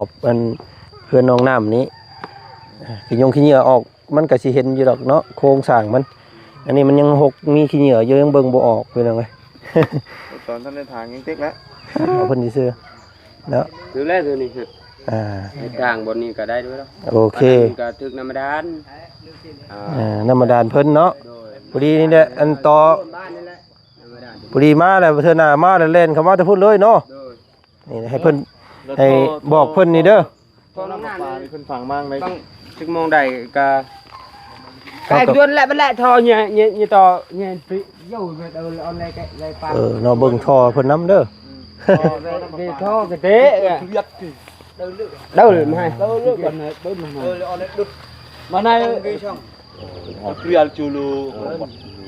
อบมันเพื่อนน้องน้ำนี้ขี้ยงขี้เหงื่อออกมันก็สิเห็นอยู่ดอกเนาะโครงสร้างมันอันนี้มันยังหกมีขี้เหงื่อเยอะยังเบิ่งบ่ออกเพิ่นเอาไง ตอนท่านในทางยังเต็กแล้ว เอาเพิ่นสิซื้อแล้ว ดูแลตัวนี้คือ ในทางบนนี้ก็ได้ด้วยแล้ว โอเค ก็ถึกน้ำดาน น้ำมาดานเพิ่นเนาะ โดย พอดีนี่แหละอันต่อ บ้านนี่แหละน้ำดาน พอดีมาแล้วเทื่อหน้ามาแล้วเล่นเข้ามาแต่พูดเลยเนาะ โดย นี่ให้เพิ่นให้บอกเพิ่นนี่เด้อ พอน้ำ ป ดาน ลาเพิ่นฟังบ้างเลย ต้องถึงมองได้ก็ไอ้จวนแหละมันแหละทอเนี่ยต่อเนี่ยปีโย่ไปเอาอะไรกันอะไรปลา เนาะเบิ่งท่อเพิ่นนํเด้อ về thô cái tế đâu được mày đâu được còn đâu được mà này Real Chulu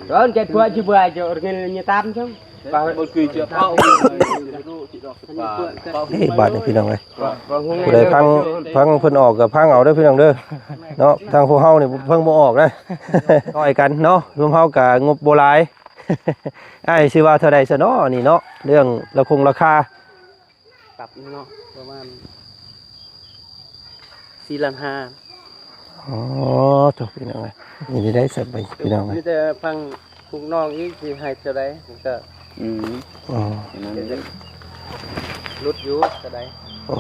đó cái qua chưa vừa cho nghe như tam chứ và một kỳ chưa bao เฮ้ยบาดนี่พี่น้องเอ้ยผู้ใดพังเพิ่นออกก็พังเอาเด้อพี่น้องเด้อเนาะทางพวกเฮานี่เพิ่งบ่ออกเด้อ ต่อยกันเนาะรวมเฮาก็งบบ่หลาย อ้ายสิว่าเท่าใดซะเนาะนี่เนาะเรื่องราคา tập nóประมาณ4 ล้าน 5 อ๋อจบพี่น้องเอ้ยนี่ได้สับไปพี่น้องเอ้ย นี่แต่ฟังพวกน้องนี่สิให้เท่าใดผมก็ อ๋อ ลดอยู่เท่าใด อ๋อ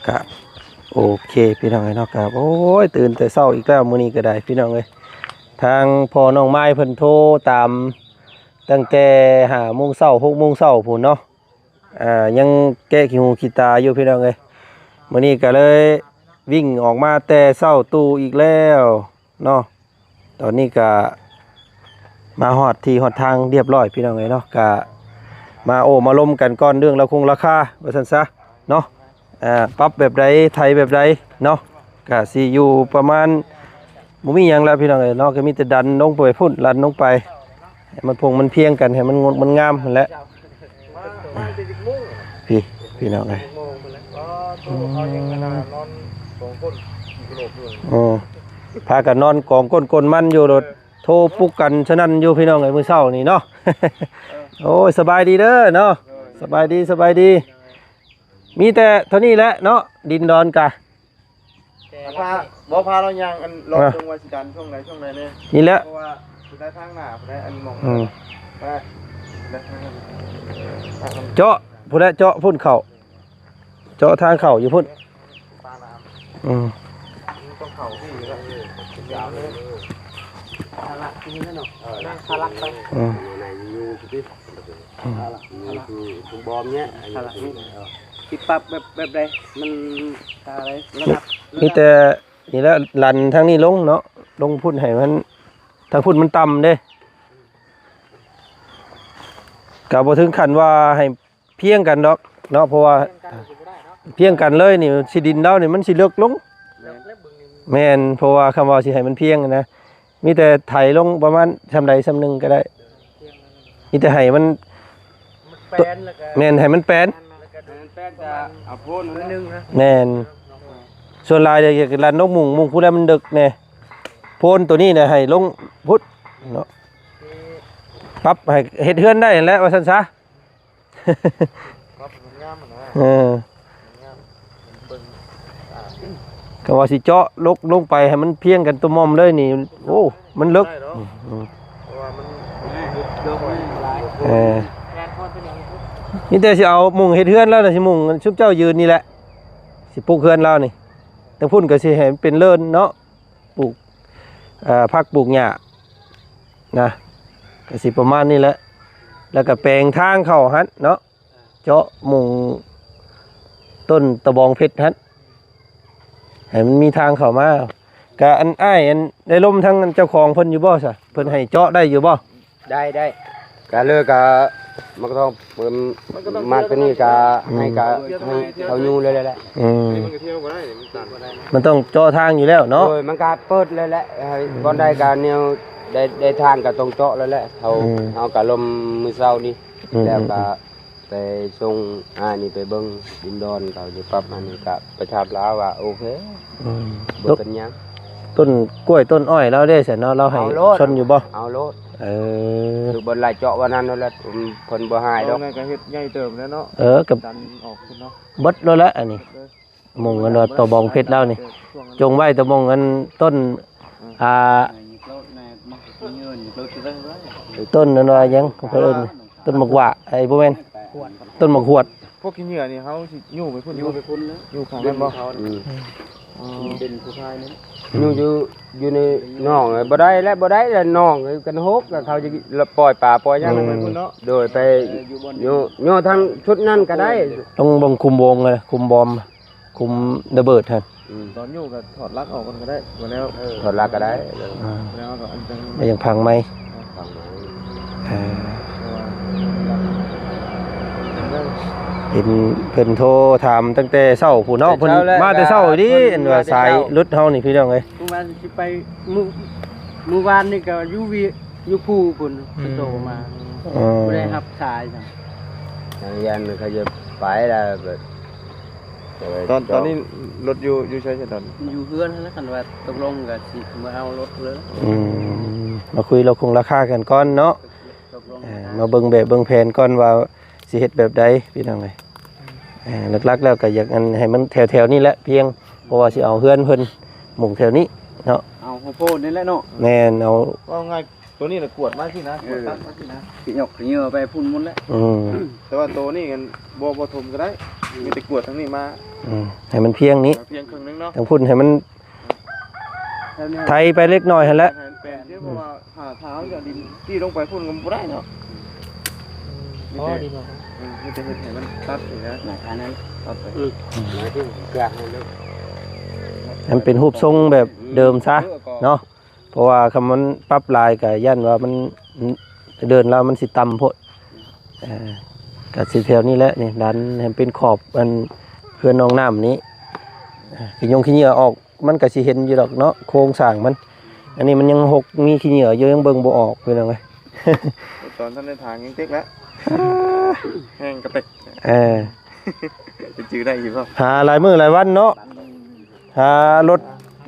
ครับ โอเคพี่น้องเอ้ยเนาะครับโอ้ยตื่นแต่เช้าอีกแล้วมื้อนี้ก็ได้พี่น้องเอ้ยทางพ่อน้องไม้เพิ่นโทรตามตั้งแต่5 โมงเช้า6 โมงเช้าพุ่นเนาะยังแก้ขี้หูขี้ตาอยู่พี่น้องเอ้ยมื้อนี้ก็เลยวิ่งออกมาแต่เช้าตู่อีกแล้วเนาะตอนนี้ก็มาฮอดที่ฮอดทางเรียบร้อยพี่น้องเอ้ยเนาะก็มามาล้มกันก่อนเรื่องราคาว่าซั่นซะเนาะปรับแบบใดไทยแบบใดเนาะก็สิอยู่ประมาณบ่มีหยังแล้วพี่น้องเอ้ยเนาะก็มีแต่ดันลงไปพุ่นลันลงไปให้มันเพียงกันให้มันงามนั่นแหละพี่น้องเอ้ยพากันนอนกองก้นมันอยู่รถโทรปลุกกันฉะนั้นอยู่พี่น้องเอ้ยมื้อเช้านี่เนาะ โอ้ยสบายดีเด้อเนาะสบายดีมีแต่เท่านี้แหละเนาะดินดอนกะ พาบ่พาเรายังอันรอตรงวันสิดันช่วงไหนเนี่ย นี่แหละ เพราะว่าสุดท้ายทางหน้าสุดท้ายอันมองได้ได้ทางนั้น เจาะพุ่นละเจาะพุ่นเข่าเจาะทางเข่าอยู่พุ่น ปลาน้ อืม ำต้องเข่าที่แล้วยาวเลย ทารักนี่เนาะทารักไป อืม ไหนอยู่พี่ทารักคือบอมเนี้ยทารักนี่คิดปรับแบบใดมันอะไรระดับ มีแต่นี่แหละลันทางนี้ลงเนาะลงพุ่นให้มันทางพุ่นมันต่ำเด้กะบ่ถึงขั้นว่าให้เพียงกันดอกเนาะเพราะว่าเพียงกันเลยนี่สิดินเดานี่มันสิเลือกลงแม่นเพราะว่าคำว่าสิให้มันเพียงนะมีแต่ไถลงประมาณซำใดซำหนึงก็ได้มีแต่ให้มัน แป้นแล้วก็ แม่นให้มันแปลน แป้นจะเอาโพนนิดนึงนะ แม่นส่วนลายเดี๋ยวลันนกมุงผู้ใดมันดึกแน่โพนตัวนี้เนี่ยให้ลงพุทธเนาะปรับให้เฮ็ดเฮือนได้นั่นแหล้วว่าซั่นซะ ครับงามนะ ก็ว่าสิเจาะลงไปให้มันเพียงกันตัวมอมเลยนี่โอ้มันลึก ได้เนาะเพราะว่ามัน เรื่องหลาย เออ แป้นโพนเป็นอย่างนี้ นี่แต่สิเอามุงเฮ็ดเฮือนแล้วน่ะสิมุงชุบเจ้ายืนนี่แหละสิปลูกเฮือนแล้วนี่แต่พุ่นก็สิให้มันเป็นเลินเนาะปลูกผักปลูกหญ้านะก็สิประมาณนี้แหละแล้วก็แปลงทางเข้าหั่นเนาะเจาะมุงต้นตะบองเพชรหั่นให้มันมีทางเข้ามาก็อันอ้ายอันได้ล่มทั้งเจ้าของเพิ่นอยู่บ่ซะเพิ่นให้เจาะได้อยู่บ่ ได้ก็เลยก็มันก็ต้องเปิดมาตัวนี้ก็ให้ก็ให้เขาอยู่เลยแหละ มันก็เที่ยวบ่ได้มันตันบ่ได้ มันต้องเจาะทางอยู่แล้วเนาะ โดยมันก็เปิดเลยแหละก่อนได้การแนวได้ทางก็ต้องเจาะแล้วแหละเขาก็ลมมือเช้านี่แล้วก็ไปส่งนี่ไปเบิ่งดินดอนเขาจะปรับอันนี้ก็ประชาชนลาวว่าโอเคบ่เป็นหยัง ต้นกล้วยต้นอ้อยเราได้เสร็จเนาะเราให้ชนอยู่บ่ เอาโลด เออ คือบนไหลเจาะวันนั้นนั่นแหละเพิ่นบ่หายดอก ไงก็เฮ็ดใหญ่เติมแล้วเนาะ กับ ดันออกขึ้นเนาะ เบิดแล้วละอันนี้มงกันว่าตะบองเพชรแล้วนี่จงไว้ตะมงกันต้นต้นนั่นว่ายังเพิ่นต้นหมกหว่าไอ้บ่แม่นต้นหมกหวด พวกขี้เหงื่อนี่เขาสิยู่ไปพุ่น อยู่ไปพุ่นนะ ยู่ข้างนั้นบ่ เป็นผู้ชายนี่อยู่ในน้องบ่ได้แล้วน้องกันฮกเขาจะปล่อยป่าปล่อยหยังโดยไปอยู่ทางชุดนั้นก็ได้ ต้องบ่งคุมวงเลยคุมบอมคุมระเบิดหั่น ตอนยู่ก็ถอดลักออกกันก็ได้บ่แล้ว ถอดลักก็ได้ แล้วก็อันจัง ไม่ยังพังไหมเห็นเพิ่นโทรถามตั้งแต่เช้าผู้เนาะเพิ่นมาแต่เช้าดิอันว่าสายรถเฮานี่พี่น้องเอ้ย เมื่อวานสิไปมื้อวานนี่ก็อยู่ภูพุ่นไปโตมาบ่ได้รับสายจ้ะ ทางยันเขาจะไปแล้วแบบ ตอนนี้รถอยู่ใช้ตอน อยู่เฮือนนั่นแหละกันว่าตกลงก็สิมาเอารถเลย มาคุยเราคงราคากันก่อนเนาะ ตกลง มาเบิ่งแบบเบิ่งแผนก่อนว่าสิเฮ็ดแบบใดพี่น้องเอ้ยหลักๆแล้วก็อยากอันให้มันแถวๆนี้แหละเพียงเพราะว่าสิเอาเฮือนเพิ่นหมู่แถวนี้เนาะ เอาโฮโพนี่แหละเนาะ แม่นเอา ว่าง่ายตัวนี้น่ะกวดมาสินะกวดตัดมาสินะ สิยกเหยื่อไปพุ่นหมดแล้ว แต่ว่าตัวนี้กันบ่ทมก็ได้มีแต่กวดทั้งนี้มา ให้มันเพียงนี้ เพียงครึ่งนึงเนาะ ทางพุ่นให้มันไทยไปเล็กน้อยหั่นแหละ แปลนเพราะว่าหาเท้าจะดินที่ลงไปพุ่นก็บ่ได้เนาะ อ๋อดีบ่ มีแต่เฮ็ดให้มันตัดนี่นะ หนักอันนั้น ตัดไป มาที่กลางเลย ให้มันเป็นรูปทรงแบบเดิมซะเนาะเพราะว่าคำมันปรับลายก็ยันว่ามันเดินแล้วมันสิต่ำโพดก็สิแถวนี้แหละนี่ดันให้เป็นขอบอันเพื่อนน้องน้ำนี้ขี้ยงขี้เหงื่อออกมันก็สิเห็นอยู่ดอกเนาะโครงสร้างมัน อันนี้มันยังหกมีขี้เหงื่อเยอะยังเบิ่งบ่ออกเพิ่นว่าไง ตอนท่านในทางยังเต็กแล้วแห้งกระเตกจะจื้อได้อยู่ป่ะ หาหลายมื้อหลายวันเนาะหารถ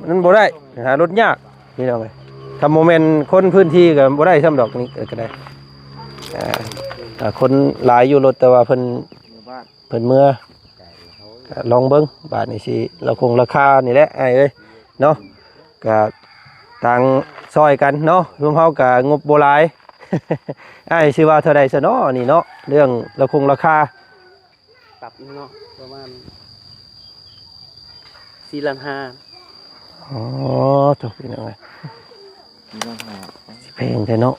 มันบ่ได้หารถยากนี่น้องเอ้ยถ้าโมเมนต์คนพื้นที่ก็บ่ได้ซ้ำดอกนี้ก็ได้คนหลายอยู่รถแต่ว่าเพิ่น หมู่บ้าน เพิ่นเมื่อก็ลองเบิ่งบาทนี่สิเราคงราคานี่แหละไอ้เอ้ยเนาะก็ต่างซอยกันเนาะรวมเฮาก็งบบ่หลาย ไอ้สิว่าเท่าใดซะเนาะนี่เนาะเรื่องเราคงราคา ปรับเนาะประมาณ4ล้าน5 อ๋อจบพี่น้องเอ้ย มีบ้านหา สิแพงแท้เนาะ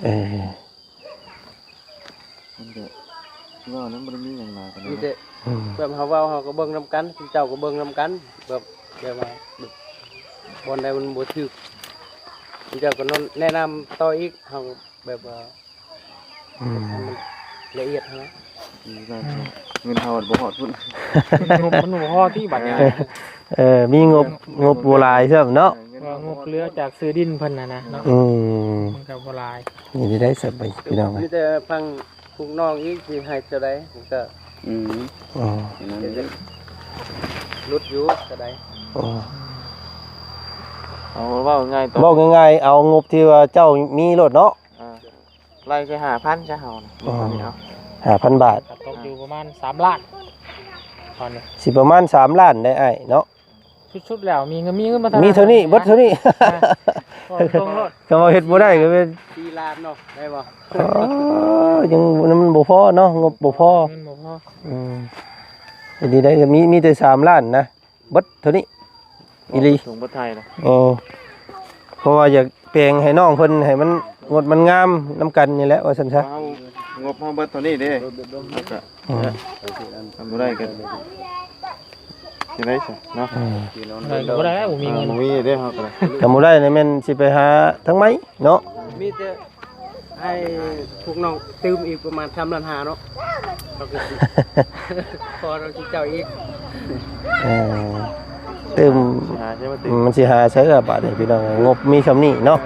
เออ มันเดว่านั้นมันมีอย่างไรกัน มีแต่แบบเฮาเว้าเฮาก็เบิ่งนำกันเจ้าก็เบิ่งนำกันแบบว่าบอนใดมันบ่ถูกเจ้าก็แนะนำต่ออีกเฮาแบบว่าละเอียดนะ เงินเฮาบ่ฮอดพุ่น มันหัวข้อที่บัตรเนี่ย มีงบโบราณใช่ไหมเนาะ ว่างบเรือจากซื้อดินเพิ่นนะเนาะมันกับโบราณ นี่ได้สับไปพี่น้องไหม มีแต่ฟังพวกน้องอีกสิให้เท่าใดก็ อ๋อ ลดอยู่เท่าใด อ๋อ เอาว่าง่ายต่อ บอกง่ายๆเอางบที่ว่าเจ้ามีรถเนาะ ไล่ใช้5,000จะเฮานะ 5,000 บาท ตกอยู่ประมาณ3 ล้านตอนนี้ สิประมาณ3 ล้านได้ไอ้เนาะ ชุดๆแล้วมีเงินมา มีเท่านี้เบิดเท่านี้ ตรงรถ ก็มาเฮ็ดบ่ได้ก็เป็น 4ล้านเนาะได้บ่ อ๋อยังมันบ่พอเนาะงบบ่พอ เงินบ่พอ อันนี้ได้ก็มีแต่3 ล้านนะเบิดเท่านี้อีหลี ถุงบ่ไทยนะ เพราะว่าอยากแปลงให้น้องเพิ่นให้มันงดมันงามนํกันนี่แหละว่าซั่นซะ เฮางบเฮาเบิดเท่านี้เด้แล้วก็ทำบ่ได้กันสิได้ซะเนาะ บ่ได้บ่มีเงิน บ่มีเด้เฮาก็ได้ ก็บ่ได้นี่แม่นสิไปหาทั้งไม้เนาะ มีแต่ให้พวกน้องตืมอีกประมาณ3ล้าน5เนาะเราก็สิพอเราสิเจ้าอีก ตึม หาใช่บ่ติ มันสิหาใช้กับบาทนี่พี่น้องงบมีคำนี้เนาะ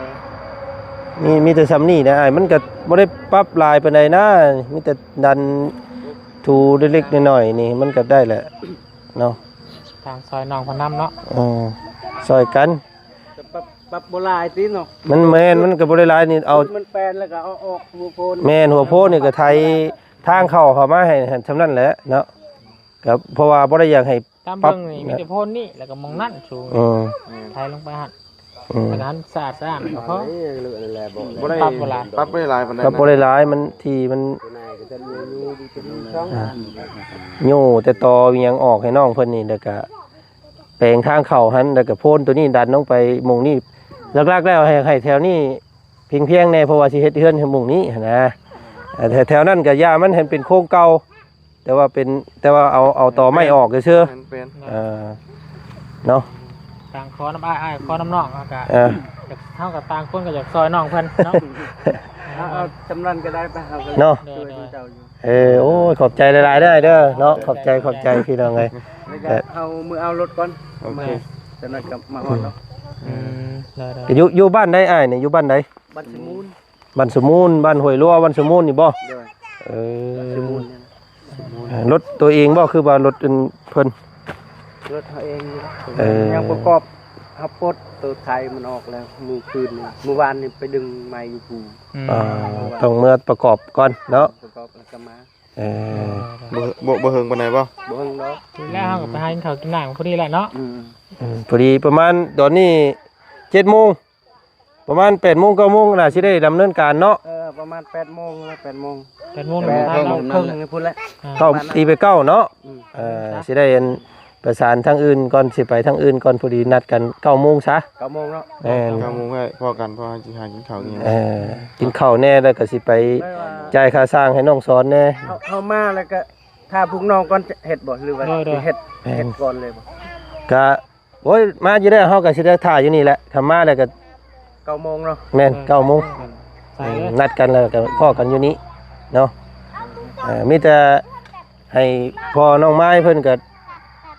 มีแต่คำนี้นะอ้ายมันก็บ่ได้ปรับลายปานใดนะมีแต่ดันทูเล็กๆน้อยๆนี่มันก็ได้แหละเนาะ ทางซอยน้องพนำเนาะ ซอยกัน จะปรับโบราณติเนาะ มันแม่นมันก็บ่ได้หลายนี่เอา มันแปลนแล้วก็เอาออกหัวโพน แม่นหัวโพนี่ก็ไทยทางเข้ามาให้ซำนั้นแหละเนาะก็เพราะว่าบ่ได้อยากให้ ตามเบิ่งนี่มีแต่โพนนี่แล้วก็มองนั่นสูง อืม ไทยลงไปหั่น อืม แล้วก็หั่นสะอาดก็พอ นี่เลือนั่นแหละบอก บ่ได้ ปรับโบราณ ปรับบ่ได้หลายปานใด ก็บ่ได้หลายมันที่มัน ตัวนายก็จะมีเป็นช่อง โย่แต่ตออีหยังออกให้น้องเพิ่นนี่แล้วก็แปลงทางเข้าหันแล้วก็โพนตัวนี้ดันลงไปหม่องนี้หลักๆแล้วให้แถวนี้เพียงๆแน่เพราะว่าสิเฮ็ดเฮือนให้หม่องนี้หันนะแถวนั้นก็ย่ามันเห็นเป็นโครงเก่าแต่ว่าเอาตอไม้ออกซื่อ เป็น ๆเนาะ ต่างคอน้ำอ้ายคอน้ำน้องก็ เออ อยากเท่ากับต่างคนก็อยากซอยน้องเพิ่นเนาะ เอาจำรันก็ได้ไปเอาก็ เนาะ ช่วยเจ้าอยู่ โอ้ยขอบใจหลายๆได้เด้อเนาะขอบใจพี่น้องเอ้ย แล้วก็เอามือเอารถก่อน โอเค จะนัดกับมาฮอดเนาะ ได้ อยู่บ้านใดอ้ายนี่อยู่บ้านใด บัตรสมูล บ้านสมูลบ้านห้วยลัวบ้านสมูลนี่บ่ เด้อ เอ สมูล รถตัวเองบ่คือว่ารถเพิ่น รถเขาเองอยู่ อ ยังประกอบฮับปลดตัวไทยมันออกแล้วมือคืนนี่เมื่อวานนี่ไปดึงไม้อยู่ปู ต้องเมื่อประกอบก่อนเนาะ ประกอบแล้วก็มา เออ บ่เฮิงปานใดบ่ บ่เฮิงดอก แล้วเฮาก็ไปหากินข้าวกินน้ำพอดีแหละเนาะ พอดีประมาณตอนนี้7:00 นประมาณ8:00 น 9:00 นน่าสิได้ดำเนินการเนาะ ประมาณ8โมงแล้ว8โมง 8 โมง แป แล้ว ด ทาง โม เรา งครึ่งนี่พุ่นแล้ว เข้าตีไป9เนาะ อืม สิได้ประสานทางอื่นก่อนสิไปทางอื่นก่อนพอดีนัดกัน9:00 นซะ 9โมงเนาะ แม่น 9 โมงให้พอกันพอสิหากินข้าวกินหยัง กินข้าวแน่แล้วก็สิไป ได้ว่า จ่ายค่าสร้างให้น้องสอนแน่ เอามาแล้วก็ถ้าพวกน้องก่อนจะเฮ็ดบ่หรือว่าสิเฮ็ดก่อนเลยบ่ ก็โอ้ยมาอยู่ได้เฮาก็สิได้ถ่ายอยู่นี่แหละทำมาแล้วก็ 9โมงเนาะ แม่น9:00 น ใส่เลย นัดกันแล้วก็พ่อกันอยู่นี้เนาะมีแต่ให้พ่อน้องไม้เพิ่นก็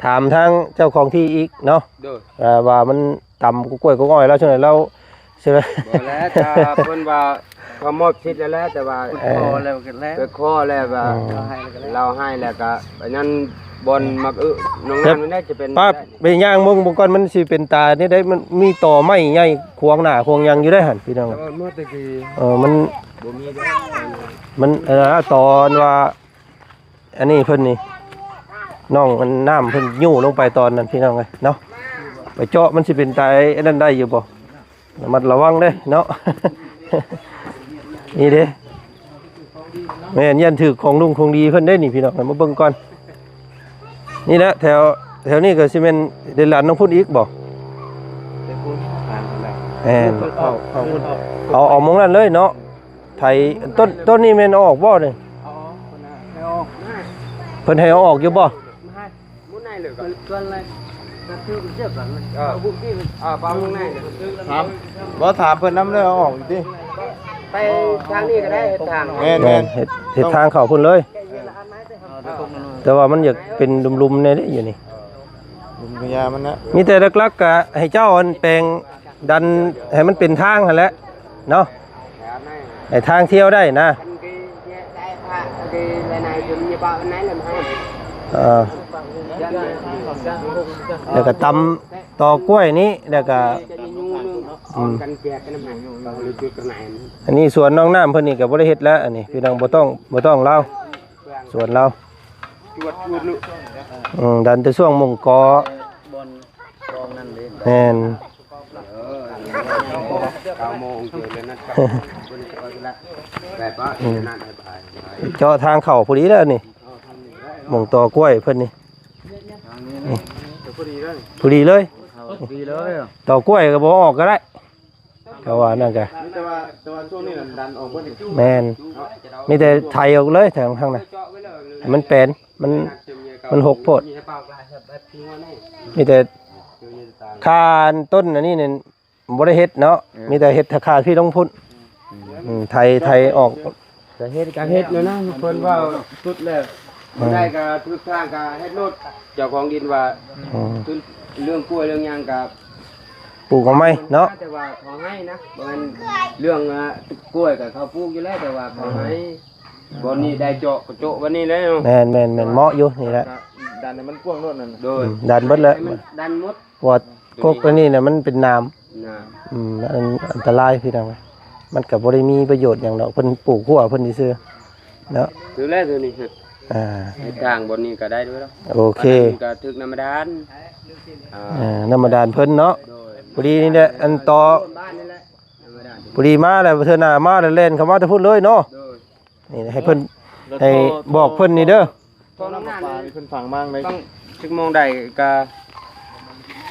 ถามทางเจ้าของที่อีกเนาะ เด้อ ว่ามันต่ำกล้วยก็อ้อยแล้วช่วงนั้นเราใช่ไหม บ่แล้วถ้าเพิ่นว่าก็มอบสิทธิ์แล้วแหละแต่ว่า พอแล้วกันแล้ว ไปขอแล้วว่า เราให้แล้วก็แล้ว เราให้แล้วก็อันนั้นบนมักน้องน้ำมันได้จะเป็น ป้าไปย่างเบิ่งก่อนมันสิเป็นตานี่ได้มันมีต่อไม้ใหญ่ควงหน้าควงหยังอยู่ได้หั่นพี่น้อง แต่ว่าเมื่อตะกี้ มัน บ่มีเด้อ มันตอนว่าอันนี้เพิ่นนี่น้องมันน้ำเพิ่นยู่ลงไปตอนนั้นพี่น้องเอ้ยเนาะไปเจาะมันสิเป็นตายอันนั้นได้อยู่บ่ระมัดระวังเด้เนาะ นี่เด้แม่นยันถือของลุงคงดีเพิ่นได้นี่พี่น้องมาเบิ่งก่อนนี่แหละแถวนี้ก็สิแม่นเดนหลานน้องพุ่นอีกบ่ ไปพูดผ่านแล้ว แม่น เข้าพุ่น เอามองนั้นเลยเนาะไถต้นนี้แม่นเอาออกบ่นี่ อ๋อคนน่ะไม่ออก เพิ่นให้เอาออกอยู่บ่ ไม่ให้ มุนในเลยก็ เกินเลยกระทืบเจ็บหลังเลย เอาบุกที่ปลามุนในเลย ถามบ่ถามเพิ่นนำเด้อเอาออกอยู่ติ ไปทางนี้ก็ได้ทาง แม่น แม่นเฮ็ดทางเข้าพุ่นเลย แต่ว่ามันอยากเป็นลุมๆแน่เด้อยู่นี่ ลุมกระยามันนะ มีแต่หลักๆก็ให้เจ้าอันแปลงดันให้มันเป็นทางหั่นแหละเนาะให้ทางเที่ยวได้นะ แล้วก็ตำต่อกล้วยนี้แล้วก็อันนี้สวนน้องน้ำเพิ่นนี่ก็บ่ได้เฮ็ดแล้วอันนี้พี่น้องบ่ต้องเล่าสวนเราดันแต่ช่วงมงกอบ อลกองนั่นเลย แม่น 9 โมงเจอเลยนะครับแบบว่านั่นให้ไป เจาะทางเข้าพอดีแล้วนี่มงต่อกล้วยเพิ่นนี่ พอดีเลย พอดีเลย ดีเลย ต่อกล้วยก็บ่ออกก็ได้ก็ว่านั่นก็ แต่ว่าช่วงนี้ดันออกเบิดนี่ แม่นมีแต่ไถออกเลยทางนั้นให้มันเป็นมันหกโพดมีแต่คานต้นอันนี้เนี่ยบ่ได้เฮ็ดเนาะมีแต่เฮ็ดคาพี่ต้องพุ่นไทยออก ก็เฮ็ดก็เฮ็ดแล้วนะเพิ่นว่าสุดแล้วได้ก็ทุกทางก็เฮ็ดโลดเจ้าของดินว่าเรื่องกล้วยเรื่องหยังก็ ปลูกเอาไหมเนาะ แต่ว่าขอให้นะบ่แม่นเรื่องกล้วยก็เขาปลูกอยู่แล้วแต่ว่าขอให้บ่นี้ได้เจาะก็เจาะวันนี้แล้ว แม่นเหมาะอยู่นี่แหละ บ ดันให้มันกว้างโน่นนั่น โดย ดันเบิดแล้ว ให้มันดันหมด ว่ากกตัวนี้เนี่ยมันเป็นน้ำ นะ อันตรายพี่น้องมันก็บ่ได้มีประโยชน์หยังดอกเพิ่นปลูกหัวเพิ่นซื่อๆเนาะ ถือแล้วตัวนี้ อ่า ไอ้กลางบนนี้ก็ได้ด้วยแล้ว โอเค มันก็ถึกน้ำดานอ่า น้ำมาดานเพิ่นเนาะ โดย พอดีนี่แหละอันต่อ บ้านนี่แหละน้ำดาน พอดีมาแล้วเทื่อหน้ามาแล้วเล่นเข้ามาแต่พูดเลยเนาะ โดย นี่ให้เพิ่นให้บอกเพิ่นนี่เด้อ ท่อน้ำปลานี่เพิ่นฝังมั่งเลย ต้องถึงมองได้ก็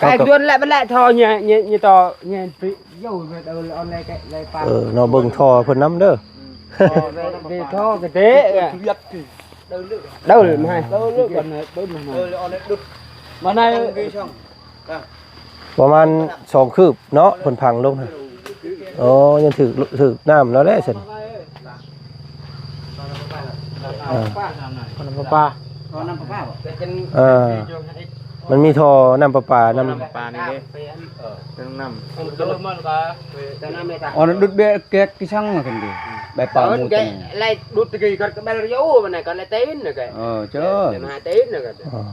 ไอ้ดวนแหละมันแหละทอเนี่ยต่อเนี่ยฟิอยู่ไปเอาออนไลน์ไลน์ปลา เนาะเบิ่งท่อเพิ่นนํเด้อ ไปท่อกระเตะđâu được mà đâu được còn đâu được mà này ประมาณ2คืบเนาะเพิ่นพังลงหั่นอ๋อยังถึกน้ำแล้วแหละซั่นคนปลา มันมีท่อน้ำประปาน้ำ ปลานี่เด้เรื่องน้ำ nó đứt bê cái xăng mà cần gì bài bảo một cái lại đứt cái con cái bài dấu mà này còn lại tên nữa cái chứ hai tên nữa cái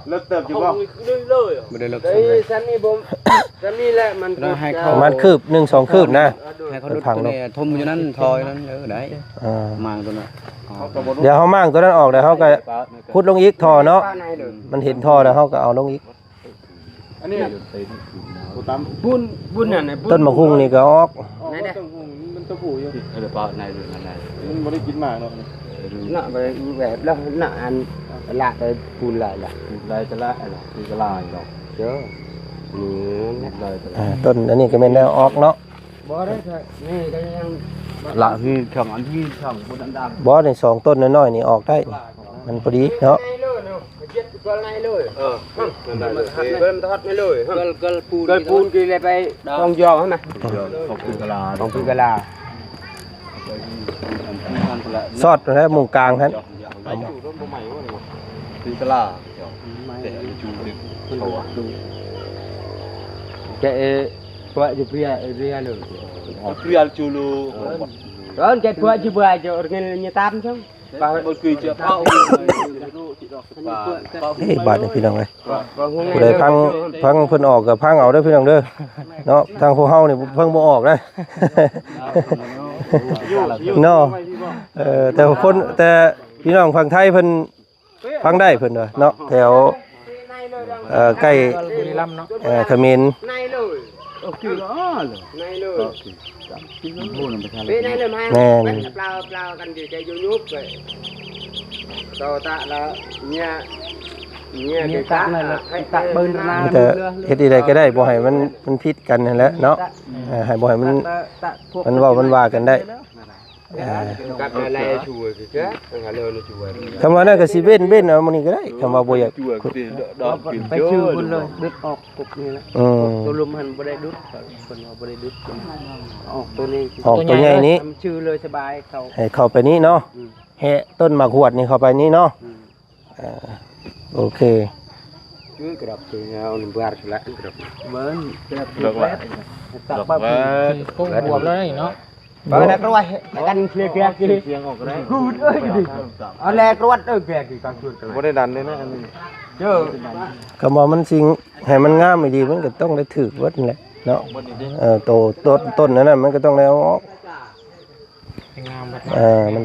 เลิกเติบอยู่บ่ mà đây là cái xăng này bom xăng này là mình ประมาณคืบ1 2คืบนะ ให้เขาดูตัวนี้ทุ่มอยู่นั่นทอยนั่นได้ อ่า มางตัวนั้น เดี๋ยวเฮามั่งตัวนั้นออกเดี๋ยวเฮาก็ขุดลงอีกท่อเนาะ มันเห็นท่อแล้วเฮาก็เอาลงอีก อันนี้กูตาม bún này này ต้นมะฮุ่งนี่ก็ออก này đây มันตัวผู้อยู่ เออเปล่าในเรื่องนั้น มันบ่ได้กินมากหรอก nọ về về đó nọ ăn lại cái bún lại là ได้จะละอะไรคือก็ลายดอก chứ ได้จะละ ต้นอันนี้ก็แม่นแล้วออกเนาะ bỏ đấy thôi này cái em ละคือช่องอันที่ช่องบนดัง บอสนี่2ต้นน้อยๆนี่ออกได้นี่มันพอดีเนาะ này luôn giết con này luôn con thoát này luôn con pun kia lạiไปต้องยอมไหม ขอบคุณกะลา ต้องคือกะลา ซอดแล้วมุมกลางครับ คือกะลาแต่จูดึกเขาอ่ะ cái vợ chụp ria luôn เปรี้ยวจูลู rồi cái vợ chụp bữa cho người như tam chứ ปลาบนกุยเจ้าเป้า บาดนี่พี่น้องเอ้ยผู้ใดพังเพิ่นออกก็พังเอาเด้อพี่น้องเด้อเนาะทางพวกเฮานี่เพิ่งบ่ออกนะเนาะแต่คนแต่พี่น้องฝั่งไทยเพิ่นพังได้เพิ่นเนาะแถวใกล้ บุรีรัมย์เนาะ เขมร này luôn này luôn พูดมันไปทาง bên này là mai plau cần gì cái vô nhúp vậy to tạ là nha nha cái tạ này là tạ bên มีแต่เฮ็ดใดก็ได้บ่ให้มันผิดกันนั่นแหละเนาะให้บ่ให้มันเว้ามันว่ากันได้ cắt này này chùi cái chết thằng lơ nó chùi คำว่านั่นก็สิเว้นเอามื้อนี้ก็ได้คำว่าบ่อยาก จั่วคือดอกกิน ไปชื่อคุณเลยดึดออกปุกนี่แหละ ตัวลุมหันบ่ได้ดุดคนเอาบ่ได้ดุดออกตัวนี้ ออกตัวใหญ่นี้ ทำชื่อเลยสบายเขา ให้เข้าไปนี้เนาะแหะต้นหมากหวดนี่เข้าไปนี้เนาะโอเค ชื่อกระดับชื่อเอาหนึ่งบาทละกระดับเบิ้ลกระดับ ดอกว่า ตัก ดอก ปั๊บ ว่า กุ้งบวบแล้วนี่เนาะ เบิ้ลกระวัยกันเคลียร์กี่ เสียงออกก็ได้ กูเอ้ยดิเอาแลกระวัดเคลียร์กี่กันชวนกัน บ่ได้ดันเลยนะอันนี้ เจ้า คำว่ามันสิงให้มันงามไม่ดีมันก็ต้องได้ถือวัดนั่นแหละเนาะโตต้นนั้นน่ะมันก็ต้องได้เอาออก งามแบบ มั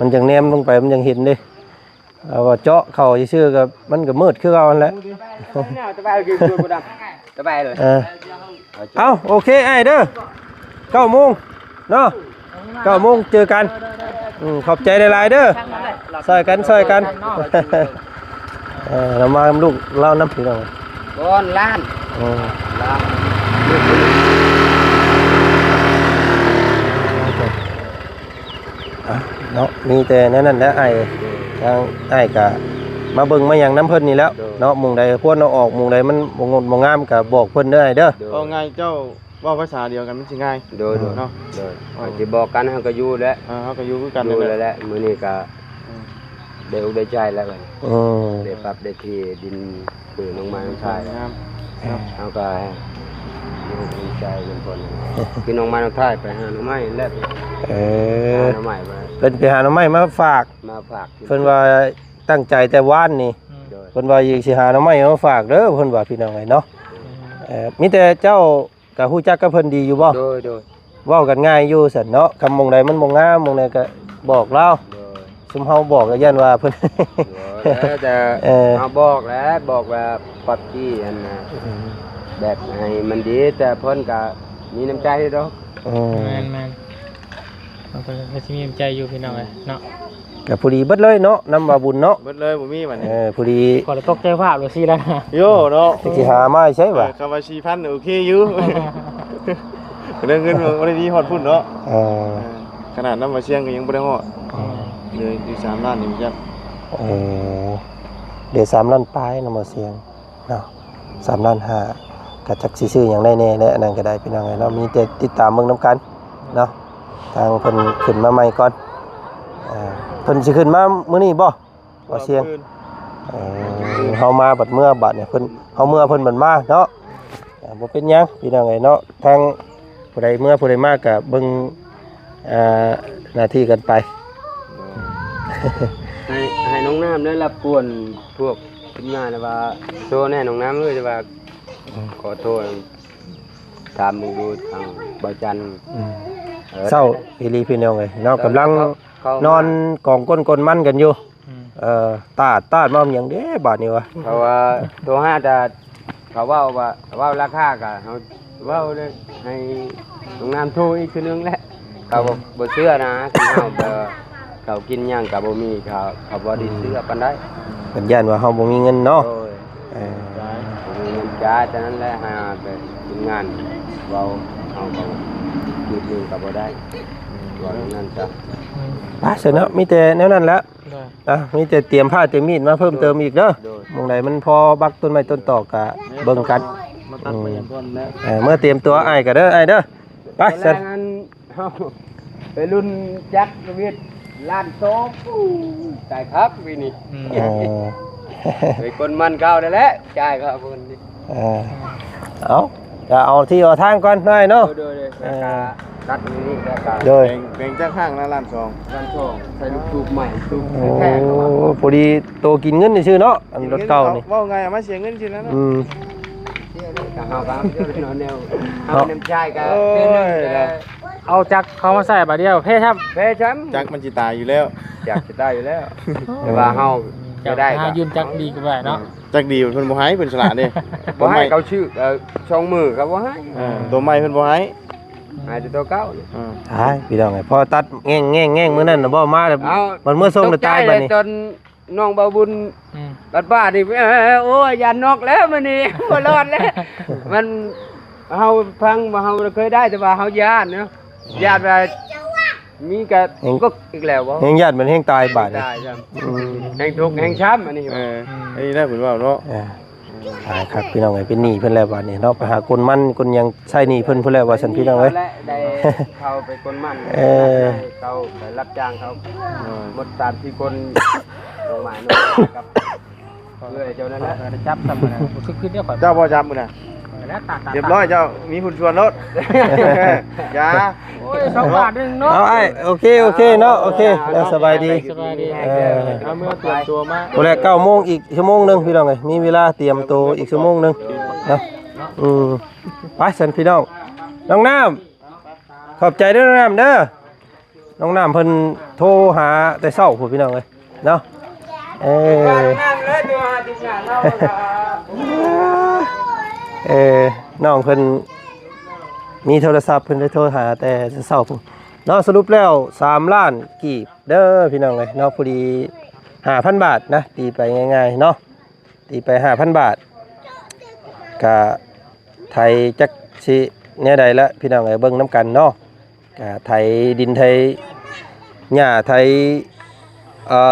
นจังแนมลงไปมันจังเห็นเด้เอาว่าเจาะเข้าซื่อๆก็มันก็มืดคือเอานั่นแหละ ตะบายกี่ชวนกูดำตะบายเลย เอ้าโอเคไอ้เด้อ9 โมงเนาะ9 โมงเจอกันขอบใจหลายๆเด้อซอยกันเรามาลูกเล่าน้ำพี่น้อง บอนล้าน เนาะมีแต่นั่นแหละไอ้ทางไอ้กะมาเบิ่งมาอย่างน้ำเพิ่นนี่แล้วเนาะมุงใดควรเอาออกมุงใดมันบ่งดบ่งามก็บอกเพิ่นเด้อไอ้เด้อ เอาไงเจ้าว่าภาษาเดียวกันมันสิง่าย โดย เนาะ ที่บอกกันเขาก็อยู่แล้ว เขาก็อยู่คือกัน อยู่ นั่นแห แล้ ละ วมื้อนี้ก็ได้อุได้ใจแล้วกัน ได้ปรับได้ที่ดินปืนลงมาน้องชาย งาม เขาก็ดีใจเป็นคนพี่น้องมาน้องชายไปหาหน่อไม้แล้ว เอ หา อ หน่อไม้มา เป็นไปหาหน่อไม้มาฝาก มาฝาก เพิ่นว่าตั้งใจแต่ว่านนี่ โดย เพิ่น พิ่นว่าอีกสิหาหน่อไม้มาฝากเด้อเพิ่นว่าพี่น้องไงเนาะมีแต่เจ้าก็ฮู้จักกับเพิ่นดีอยู่บ่ โดย เว้ากันง่ายอยู่ซั่นเนาะคำหม่องใดมันบ่งามหม่องใดก็บอกเราซุมเฮาบอกก็ยันว่าเพิ่น แต่เอาบอกแล้วบอกว่าปักกี้อันน่ะแบบให้มันดีแต่เพิ่นก็มีน้ำใจดอก แม่นมันก็สิมีใจอยู่พี่น้องเอ้ยเนาะ ก็ผู้ดีเบิดเลยเนาะนำว่าบุญเนาะ เบิดเลยบ่มีบัดนี้ ผู้ดี ก่อนตกใจภาพเลยสิแล้วนะ โยเนาะ สิหาไม้ใช่บ่ คำว่า4,000โอเคอยู่เรื่องเงินบ่ได้มีฮอดพุ่นเนาะขนาดน้ำมาเชียงก็ยังบ่ได้ฮอดเลยอยู่3ล้านนี่จัก เดี๋ยว3ล้านปลายนำมาเสียงเนาะ3ล้าน5ก็จักสิซื้อหยังได้แน่และอันนั้นก็ได้พี่น้องเอ้ยเนาะมีแต่ติดตามเบิ่งนํกันเนาะทางเพิ่นขึ้นมาใหม่ก่อนเพิ่นสิขึ้นมามื้อนี้บ่เสียงเฮามาบัดเมื่อบัดเนี่ยเพิ่นเฮาเมื่อเพิ่นบัดมาเนาะบ่เป็นหยังพี่น้องเอ้ยเนาะทางผู้ใดเมื่อผู้ใดมาก็เบิ่งหน้าที่กันไป ให้น้องน้ำได้รับป่วนพวกทีมงานว่าโทรแน่น้องน้ำเลยจะว่าขอโทษตามดูทางบ่จันทร์ เศร้าพี่ลีพี่น้องเอ้ยเนาะกำลังนอนกองก้นกลมันกันอยู่ตาดมาอย่างเด้บาดนี้วะ เพราะว่าตัวห้าจะเขาว่าราคาก็เขาว่าเลยให้น้องน้ำโทรอีกทีนึงแหละเขาบ่เชื่อนะเขากินย่างกับบ่มีเขาบ่ได้เชื่อปานใด เป็นย่านว่าเฮาบ่มีเงินเนาะ โอ้ยบ่มีเงินจ่ายฉะนั้นแหละหาไปทำงานเว้าเอาก็คิดนึงก็บ่ได้ว่าอย่างนั้นจ้ะ ไปเสร็จเนาะมีแต่แนวนั้นแหล้วมีแต่เตรียมผ้าเตรียมมีดมาเพิ่มเติมอีกเด้อหม่องใดมันพอบักต้นไม้ต้นตอกก็เบิ่งกัน มาตัดไปอย่างก่อนแล้ว เมื่อเตรียมตัวอ้ายก็เด้ออ้ายเด้อไป ตอนแร เสร็จ กนั้นเฮาไปรุ่นจักรวิทย์ล้านโซจ่ายครับวินี่ไปคนมันเก่าได้แล้วจ่ายครับคนนี้ เอาจะเอาที่เอาทางก่อนหน่อยเนาะ โดยราคาตัดนี่ราคา โดย แบ่งจักห้างละล้าน2 ล้านโซใส่ลูกสูบใหม่สูบ โอ้ แท้ๆเข้ามา พอดีโตกินเงินนี่ชื่อเนาะอันรถเก่านี่ เว้าไงมาเสียเงินสิแล้วเนาะ ก็เฮาก็เดี๋ยวนอนแนวเฮาน้ำชายก็เป็นนึงแต่ เอาจักเขามาใส่บาดเดียวเพ่ครับ แพ้ช้ำ จักมันสิตายอยู่แล้ว อยากจะได้อยู่แล้วแต่ว่าเฮาจะได้ หายืนจักดีก็ได้เนาะ จักดีเพิ่นบ่ให้เพิ่นฉลาดเด้ บ่ให้เขาชื่อช่องมือก็บ่ให้ ตัวใหม่เพิ่นบ่ให้ ให้แต่ตัวเก่า ใช่พี่น้องไงพอตัดแง่งมื้อนั้นน่ะบ่มาแล้ว เอา มันเมื่อส่งแล้วตายบัดนี้ จนน้องเบาบุญบัดบ้านี่โอ้ยยันนอกแล้วมื้อนี้ บ่รอดแล้วมันเฮาฟังว่าเฮาเคยได้แต่ว่าเฮาย่านเนาะย่านว่ามีกะก็อีกแล้วบ่ แห่งญาติมันแห่งตายบาดนี้ ได้จ้ะแห่งทุกข์แห่งช้ำอันนี้ อันนี้ได้เพิ่นว่าเนาะ ตายครับพี่น้องไงเป็นหนี้เพิ่นแล้วบาดนี้เนาะไปหาคนมันคนยังใช้หนี้เพิ่นพุ่นแล้วว่าซั่นพี่น้องเอ้ย ได้เขาไปคนมั่นเขาไปรับจ้างเขาหมด3-4คนลงมาเนาะกับเพื่อเจ้านั่นแหละ จับทำอะไรคือเดี๋ยวก่อน เจ้าบ่จับมื้อน่ะ แล้วตัด เรียบร้อยเจ้ามีหุ่นชวนรถยา โอ้ย2 บาทนึงเนาะ เอาไอ้โอเคเนาะโอเคแล้วสบายดี สบายดีเอาเมื่อเตรียมตัวมา โอเค9 โมงอีกชั่วโมงนึงพี่น้องเอ้ยมีเวลาเตรียมตัวอีกชั่วโมงนึงเนาะไปซั่นพี่น้องน้องน้ำขอบใจเด้อน้องน้ำเด้อน้องน้ำเพิ่นโทรหาแต่เช้าพุ่นพี่น้องเอ้ยเนาะน้องเพิ่นมีโทรศัพท์เพิ่นได้โทรหาแต่เช้าพุ่นเนาะสรุปแล้ว3 ล้านกีบเด้อพี่น้องเอ้ยเนาะพอดี 5,000 บาทนะตีไปง่ายๆเนาะตีไป 5,000 บาทกะไทยจักสิเนี่ยใดละพี่น้องเอ้ยเบิ่งน้ำกันเนาะกะไทยดินไทยหญ้าไทย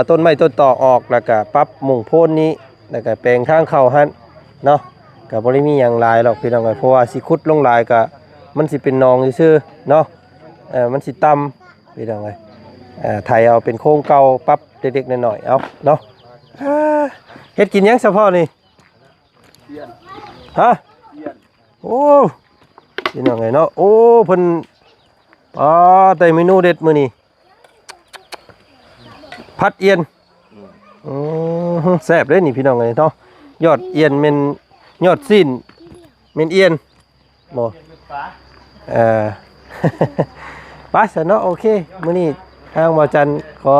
ต้นไม้ต้นตอกออกแล้วก็ปรับมุงโพนนี้แล้วก็แปลงทางเข้าหั่นเนาะก็บ่ได้มีหยังหลายหรอกพี่น้องเอ้ยเพราะว่าสิขุดลงหลายก็มันสิเป็นหนองซื่อๆเนาะมันสิต่ำพี่น้องเอ้ยไทยเอาเป็นโครงเก่าปรับเด็กๆหน่อยๆเอาเนาะเฮ็ดกินหยังเฉพาะนี่ฮะโอ้พี่น้องเอ้ยเนาะโอ้เพิ่นแต่เมนูเด็ดมื้อนี้ผัดเอียน แซ่บเลยนี่พี่น้องเลยเนาะยอดเอียนเมนยอดสิ้นเมนเอียนบ่ ไปซะเนาะโอเคมื้อนี้ทางบ่จันขอ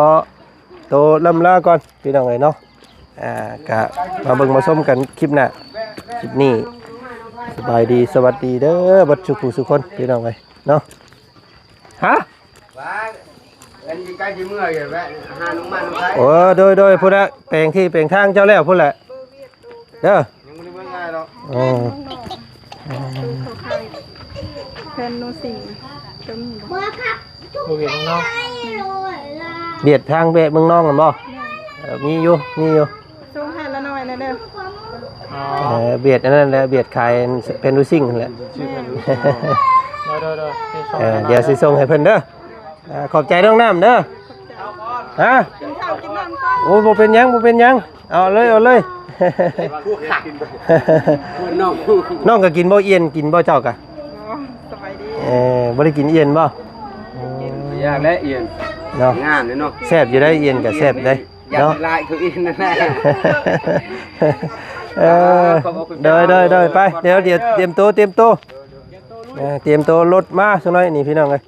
โตวลำลาก่อนพี่น้องเลยเนาะก็มาเบิ่งมาชมกันคลิปหน้าคลิปนี้สบายดีสวัสดีเด้อบัดสุขสุขคนพี่น้องเลยเนาะฮะ ว่าอันนี้ใกล้สิเมื่ออยู่แวะหาน้องมันน้องไผ โอ้โดยพุ่นละแปลงที่แปลงทางเจ้าแล้วพุ่นละเด้อ ยังบ่ได้เบิ่งง่ายหรอก อ๋อ แฟนโนสิงจะมีบ่ บ่เวียนข้างนอก เบียดทางเบะเมืองน้องกันบ่มีอยู่ ส่งให้ละหน่อยนะเด้อ อ๋อ เบียดอันนั้นแหละเบียดขายเป็นดูซิ่งนั่นแหละ โดยๆๆ เดี๋ยวสิส่งให้เพิ่นเด้อขอบใจน้องน้ำเด้อฮะ กินข้าวกินน้ำก่อน โอ้บ่เป็นหยังเอาเลย น้อง น้องก็กินบ่เอียนกินบ่เจ้ากะ อ๋อสบายดี บ่ได้กินเอียนบ่ อยากและเอียน เนาะ งามเลยเนาะ แซ่บอยู่ได้เอียนก็แซ่บได้ อยาก เนาะ ลายคืออีนั่นแหละ เด้อไปเดี๋ยวเตรียมตัวเตรียมตัวรถมาสักหน่อยนี่พี่น้องเอ้ย